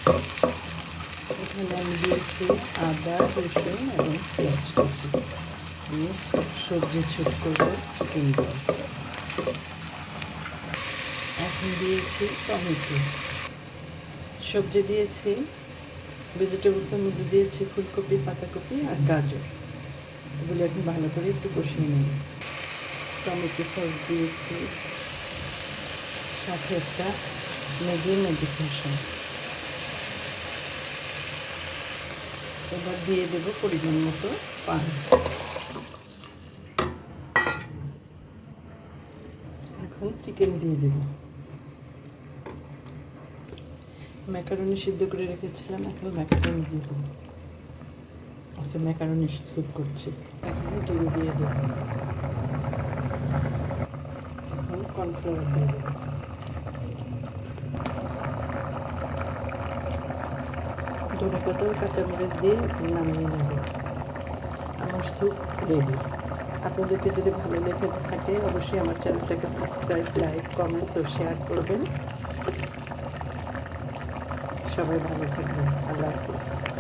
এখানে আমি দিয়েছি আদা, রসুন এবং পেঁয়াজ কুচি দিয়ে সবজি ছোট করবো চিকেন বল। এখন দিয়েছি টমেটো, সবজি দিয়েছি, ভেজিটেবলসের মধ্যে দিয়েছি ফুলকপি, পাতাকপি আর গাজর। এগুলো এখন ভালো করে একটু কষিয়ে নেব। টমেটো সস দিয়েছি, সাথে একটা ম্যাগি মেডিটেশন। এবার দিয়ে দেবো পরিমাণ মতো পানি। এখন চিকেন দিয়ে দেব। ম্যাকারনি সিদ্ধ করে রেখেছিলাম, এখন ম্যাকারনি দিয়ে দেবো। আচ্ছা, ম্যাকারনি স্যুপ করছি। এখন ডিম দিয়ে দেবো। এখন কর্নফ্লাওয়ার দিয়ে দেবো। ধনেপাতা ও কাঁচামরিচ দিয়ে নামিয়ে নেব। আমার স্যুপ রেডি। আপনাদেরকে যদি ভালো লেগে থাকে অবশ্যই আমার চ্যানেলটাকে সাবস্ক্রাইব, লাইক, কমেন্টস ও শেয়ার করবেন। সবাই ভালো থাকবেন। আল্লাহ হাফিজ।